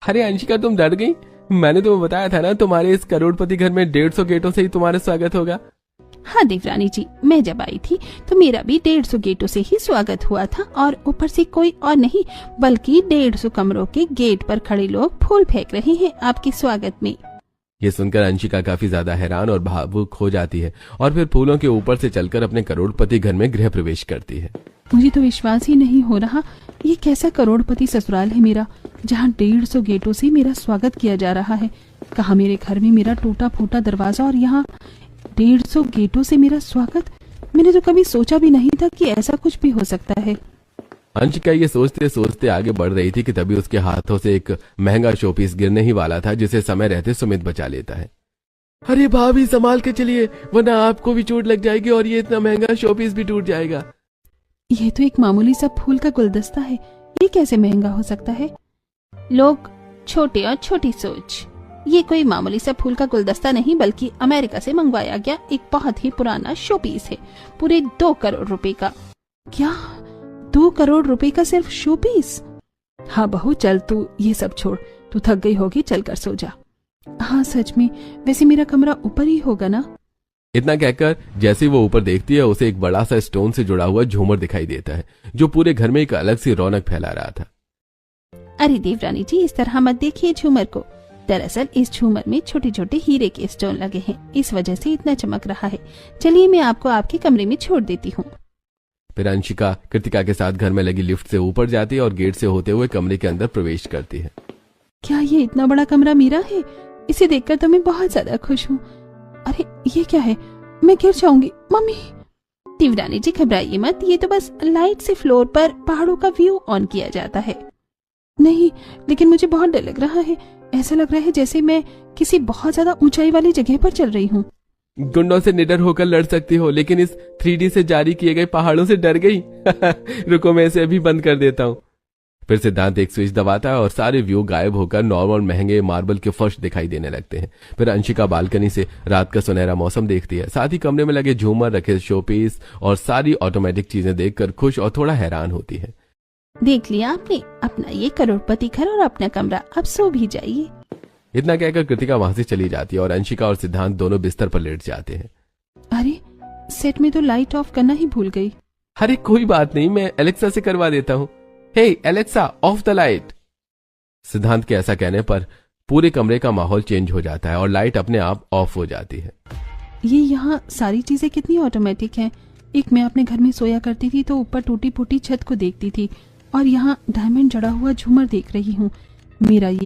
अरे अंशिका, तुम डर गई? मैंने तुम्हें बताया था ना, तुम्हारे इस करोड़पति घर में 150 गेटों से ही तुम्हारा स्वागत होगा। हाँ देवरानी जी, मैं जब आई थी तो मेरा भी 150 गेटों से ही स्वागत हुआ था, और ऊपर से कोई और नहीं बल्कि 150 कमरों के गेट पर खड़े लोग फूल फेंक रहे हैं आपके स्वागत में। ये सुनकर अंशिका काफी ज्यादा हैरान और भावुक हो जाती है और फिर फूलों के ऊपर से चलकर अपने करोड़पति घर में गृह प्रवेश करती है। मुझे तो विश्वास ही नहीं हो रहा, ये कैसा करोड़पति ससुराल है मेरा, जहाँ 150 गेटों से मेरा स्वागत किया जा रहा है। कहा मेरे घर में मेरा टूटा फूटा दरवाजा और यहाँ 150 गेटों से मेरा स्वागत। मैंने तो कभी सोचा भी नहीं था कि ऐसा कुछ भी हो सकता है। अंशिका ये सोचते सोचते आगे बढ़ रही थी कि तभी उसके हाथों से एक महंगा शोपीस गिरने ही वाला था, जिसे समय रहते सुमित बचा लेता है। अरे भाभी, संभाल के चलिए, वरना आपको भी चोट लग जाएगी और ये इतना महंगा शोपीस भी टूट जाएगा। ये तो एक मामूली सा फूल का गुलदस्ता है, ये कैसे महंगा हो सकता है? लोग छोटे और छोटी सोच। ये कोई मामूली सा फूल का गुलदस्ता नहीं बल्कि अमेरिका से मंगवाया गया एक बहुत ही पुराना शोपीस है, पूरे 2 करोड़ रुपए का। क्या 2 करोड़ रुपए का सिर्फ शोपीस? हाँ बहू, चल तू ये सब छोड़, तू थक गई होगी, चल कर सो जा। हाँ सच में, वैसे मेरा कमरा ऊपर ही होगा ना? इतना कहकर जैसे वो ऊपर देखती है, उसे एक बड़ा सा स्टोन से जुड़ा हुआ झूमर दिखाई देता है, जो पूरे घर में एक अलग सी रौनक फैला रहा था। अरे देवरानी जी, इस तरह मत देखिए झूमर को। दरअसल इस झूमर में छोटे छोटे हीरे के स्टोन लगे हैं, इस वजह से इतना चमक रहा है। चलिए मैं आपको आपके कमरे में छोड़ देती हूँ। फिर अंशिका कृतिका के साथ घर में लगी लिफ्ट से ऊपर जाती है और गेट से होते हुए कमरे के अंदर प्रवेश करती है। क्या ये इतना बड़ा कमरा मेरा है? इसे देखकर तो मैं बहुत ज्यादा खुश हूँ। अरे ये क्या है? मैं गिर जाऊंगी। मम्मी। देवरानी जी घबराइए मत, ये तो बस लाइट से फ्लोर पर पहाड़ों का व्यू ऑन किया जाता है। नहीं, लेकिन मुझे बहुत डर लग रहा है। ऐसा लग रहा है जैसे मैं किसी बहुत ज्यादा ऊंचाई वाली जगह पर चल रही हूँ। गुंडों से निडर होकर लड़ सकती हो, लेकिन इस 3D से जारी किए गए पहाड़ों से डर गई। रुको, मैं इसे अभी बंद कर देता हूँ। फिर सिद्धांत एक स्विच दबाता है और सारे व्यू गायब होकर नॉर्मल महंगे मार्बल के फर्श दिखाई देने लगते हैं। फिर अंशिका बालकनी से रात का सुनहरा मौसम देखती है, साथ ही कमरे में लगे झूमर, रखे शोपीस और सारी ऑटोमेटिक चीजें देखकर खुश और थोड़ा हैरान होती है। देख लिया आपने अपना ये करोड़पति घर और अपना कमरा, अब सो भी जाइए। इतना कहकर कृतिका वहां से चली जाती है और अंशिका और सिद्धांत दोनों बिस्तर पर लेट जाते हैं। अरे सेट में तो लाइट ऑफ करना ही भूल गई। अरे कोई बात नहीं, मैं एलेक्सा से करवा देता हूँ। हे एलेक्सा, ऑफ द लाइट। सिद्धांत के ऐसा कहने पर पूरे कमरे का माहौल चेंज हो जाता है और लाइट अपने आप ऑफ हो जाती है। ये यहाँ सारी चीजें कितनी ऑटोमेटिक हैं। एक मैं अपने घर में सोया करती थी तो ऊपर टूटी फूटी छत को देखती थी, और यहाँ डायमंड जड़ा हुआ झूमर देख रही हूँ। मेरा ये